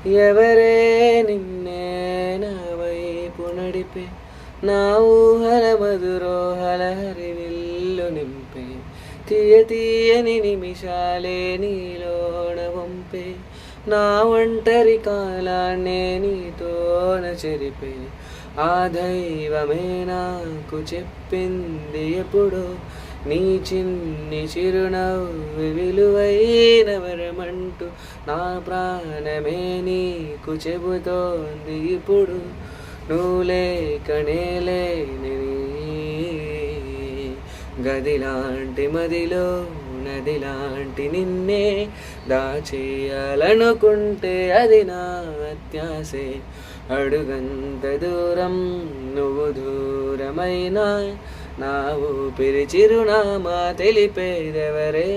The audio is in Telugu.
ఎవరే నిన్నే నా వైపు నడిపే, నా ఊహల మధురోహల హరివిల్లు నింపే, తీయ తీయని నిమిషాలే నీలోన వంపే, నా ఒంటరి కాలాన్నే నీతోన చెరిపే, ఆ దైవమే నాకు చెప్పింది ఎప్పుడో, నీ చిన్ని చిరునవ్వు విలువైన వరమంటూ, నా ప్రాణమే నీకు చెబుతోంది ఇప్పుడు, నువ్వు లేకనే లేని గదిలాంటి మదిలో నదిలాంటి నిన్నే దాచేయాలనుకుంటే అది నా అత్యాసే, అడుగంత దూరం నువ్వు దూరమైనా నా ఊపిరి చిరునామా తెలిపేదెవరే.